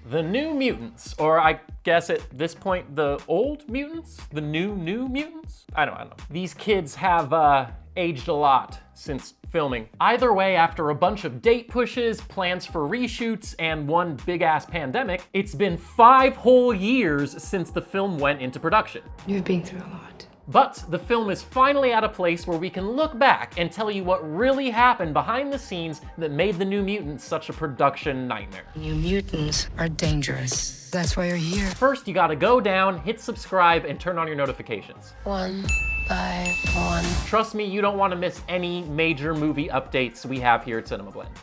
The New Mutants, or I guess at this point, the Old Mutants? The New Mutants? I don't know. These kids have aged a lot since filming. Either way, after a bunch of date pushes, plans for reshoots, and one big-ass pandemic, it's been 5 whole years since the film went into production. You've been through a lot. But the film is finally at a place where we can look back and tell you what really happened behind the scenes that made The New Mutants such a production nightmare. New Mutants are dangerous. That's why you're here. First, you gotta go down, hit subscribe, and turn on your notifications. One by one. Trust me, you don't want to miss any major movie updates we have here at CinemaBlend.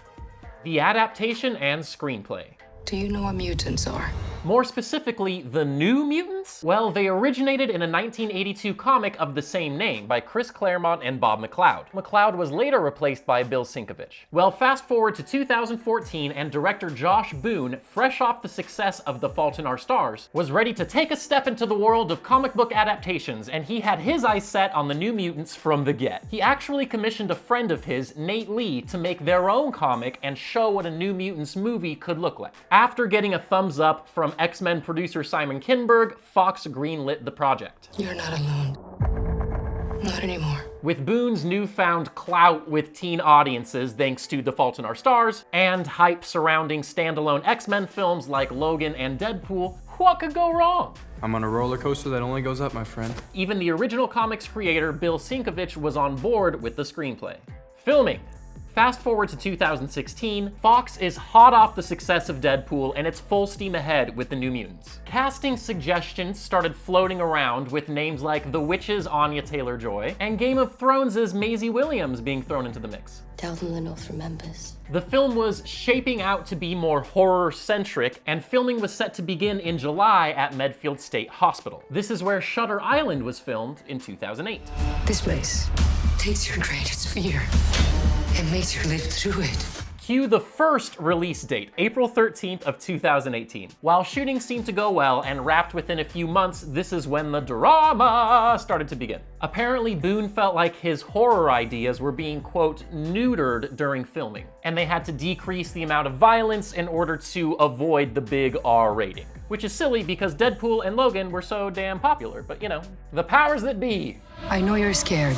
The adaptation and screenplay. Do you know what mutants are? More specifically, the New Mutants? Well, they originated in a 1982 comic of the same name by Chris Claremont and Bob McLeod. McLeod was later replaced by Bill Sienkiewicz. Well, fast forward to 2014 and director Josh Boone, fresh off the success of The Fault in Our Stars, was ready to take a step into the world of comic book adaptations, and he had his eyes set on the New Mutants from the get. He actually commissioned a friend of his, Nate Lee, to make their own comic and show what a New Mutants movie could look like. After getting a thumbs up from X-Men producer Simon Kinberg, Fox greenlit the project. You're not alone. Not anymore. With Boone's newfound clout with teen audiences thanks to The Fault in Our Stars, and hype surrounding standalone X-Men films like Logan and Deadpool, what could go wrong? I'm on a roller coaster that only goes up, my friend. Even the original comics creator Bill Sienkiewicz was on board with the screenplay. Filming. Fast forward to 2016, Fox is hot off the success of Deadpool and it's full steam ahead with the New Mutants. Casting suggestions started floating around with names like The Witch's Anya Taylor-Joy and Game of Thrones' Maisie Williams being thrown into the mix. Tell them the North remembers. The film was shaping out to be more horror-centric, and filming was set to begin in July at Medfield State Hospital. This is where Shutter Island was filmed in 2008. This place takes your greatest fear and makes you live through it. Cue the first release date, April 13th of 2018. While shooting seemed to go well and wrapped within a few months, this is when the drama started to begin. Apparently, Boone felt like his horror ideas were being, quote, neutered during filming, and they had to decrease the amount of violence in order to avoid the big R rating. Which is silly because Deadpool and Logan were so damn popular, but you know, the powers that be. I know you're scared,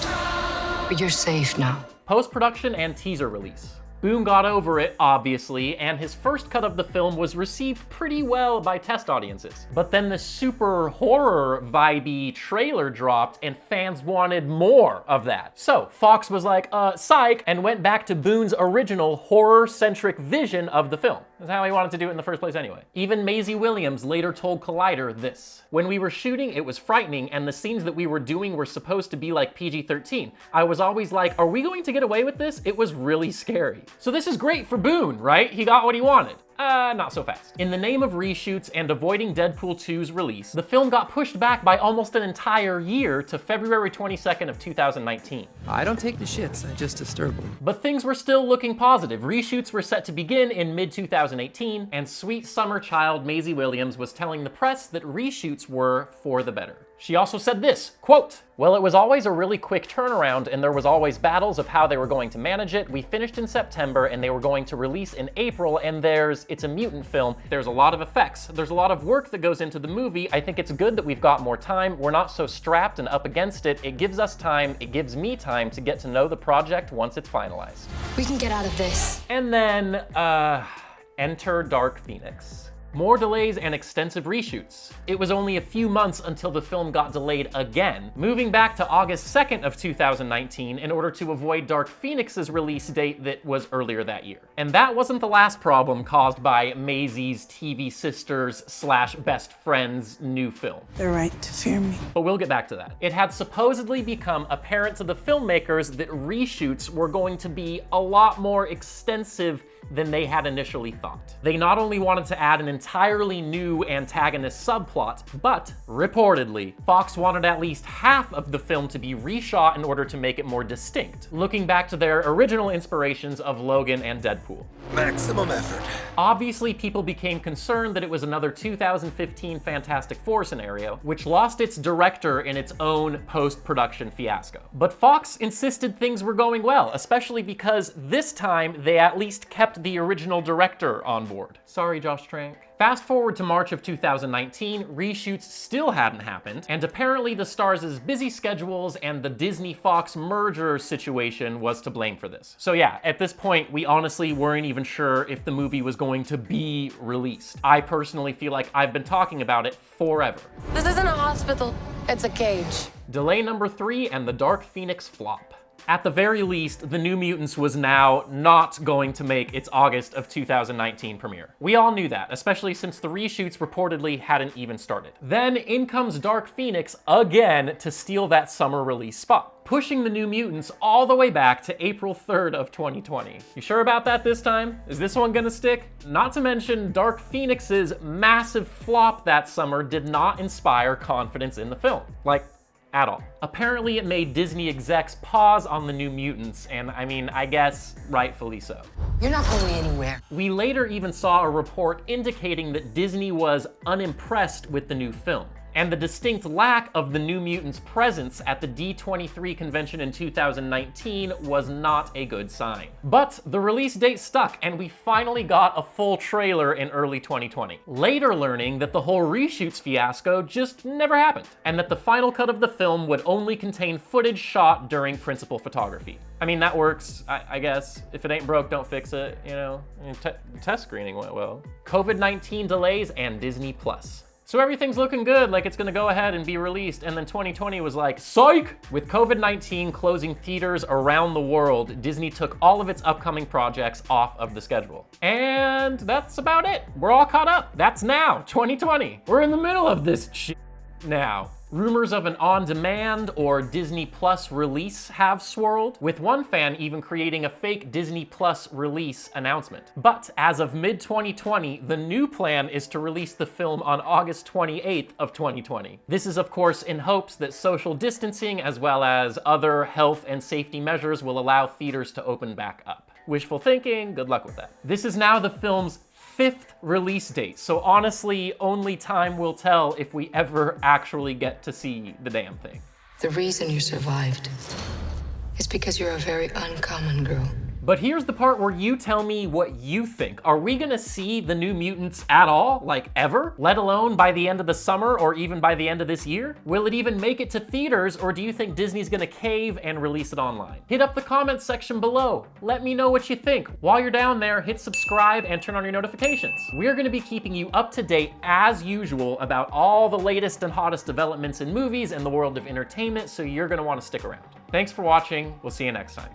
but you're safe now. Post-production and teaser release. Boone got over it, obviously, and his first cut of the film was received pretty well by test audiences. But then the super horror vibey trailer dropped and fans wanted more of that. So Fox was like, psych, and went back to Boone's original horror-centric vision of the film. That's how he wanted to do it in the first place anyway. Even Maisie Williams later told Collider this: "When we were shooting, it was frightening, and the scenes that we were doing were supposed to be like PG-13. I was always like, are we going to get away with this? It was really scary." So this is great for Boone, right? He got what he wanted. Not so fast. In the name of reshoots and avoiding Deadpool 2's release, the film got pushed back by almost an entire year to February 22nd of 2019. I don't take the shits, I just disturb them. But things were still looking positive. Reshoots were set to begin in mid-2018, and sweet summer child Maisie Williams was telling the press that reshoots were for the better. She also said this, quote, "Well, it was always a really quick turnaround and there was always battles of how they were going to manage it. We finished in September and they were going to release in April, and it's a mutant film. There's a lot of effects. There's a lot of work that goes into the movie. I think it's good that we've got more time. We're not so strapped and up against it. It gives us time. It gives me time to get to know the project once it's finalized." We can get out of this. And then, enter Dark Phoenix. More delays and extensive reshoots. It was only a few months until the film got delayed again, moving back to August 2nd of 2019 in order to avoid Dark Phoenix's release date that was earlier that year. And that wasn't the last problem caused by Maisie's TV sisters / best friend's new film. They're right to fear me. But we'll get back to that. It had supposedly become apparent to the filmmakers that reshoots were going to be a lot more extensive than they had initially thought. They not only wanted to add an entirely new antagonist subplot, but reportedly, Fox wanted at least half of the film to be reshot in order to make it more distinct, looking back to their original inspirations of Logan and Deadpool. Maximum effort. Obviously, people became concerned that it was another 2015 Fantastic Four scenario, which lost its director in its own post-production fiasco. But Fox insisted things were going well, especially because this time they at least kept kept the original director on board. Sorry, Josh Trank. Fast forward to March of 2019, reshoots still hadn't happened, and apparently the stars' busy schedules and the Disney-Fox merger situation was to blame for this. So yeah, at this point, we honestly weren't even sure if the movie was going to be released. I personally feel like I've been talking about it forever. This isn't a hospital, it's a cage. Delay number 3 and the Dark Phoenix flop. At the very least, The New Mutants was now not going to make its August of 2019 premiere. We all knew that, especially since the reshoots reportedly hadn't even started. Then in comes Dark Phoenix again to steal that summer release spot, pushing The New Mutants all the way back to April 3rd of 2020. You sure about that this time? Is this one gonna stick? Not to mention, Dark Phoenix's massive flop that summer did not inspire confidence in the film. Like, at all. Apparently it made Disney execs pause on The New Mutants, and I mean, I guess rightfully so. You're not going anywhere. We later even saw a report indicating that Disney was unimpressed with the new film, and the distinct lack of the New Mutants' presence at the D23 convention in 2019 was not a good sign. But the release date stuck, and we finally got a full trailer in early 2020. Later learning that the whole reshoots fiasco just never happened, and that the final cut of the film would only contain footage shot during principal photography. I mean, that works, I guess. If it ain't broke, don't fix it, you know? Test screening went well. COVID-19 delays and Disney Plus. So everything's looking good, like it's gonna go ahead and be released, and then 2020 was like, psych! With COVID-19 closing theaters around the world, Disney took all of its upcoming projects off of the schedule. And that's about it. We're all caught up. That's now, 2020. We're in the middle of this shit now. Rumors of an on-demand or Disney Plus release have swirled, with one fan even creating a fake Disney Plus release announcement. But as of mid-2020, the new plan is to release the film on August 28th of 2020. This is of course in hopes that social distancing as well as other health and safety measures will allow theaters to open back up. Wishful thinking, good luck with that. This is now the film's 5th release date, so honestly, only time will tell if we ever actually get to see the damn thing. The reason you survived is because you're a very uncommon girl. But here's the part where you tell me what you think. Are we gonna see The New Mutants at all? Like ever? Let alone by the end of the summer or even by the end of this year? Will it even make it to theaters, or do you think Disney's gonna cave and release it online? Hit up the comments section below. Let me know what you think. While you're down there, hit subscribe and turn on your notifications. We're gonna be keeping you up to date as usual about all the latest and hottest developments in movies and the world of entertainment, so you're gonna wanna stick around. Thanks for watching. We'll see you next time.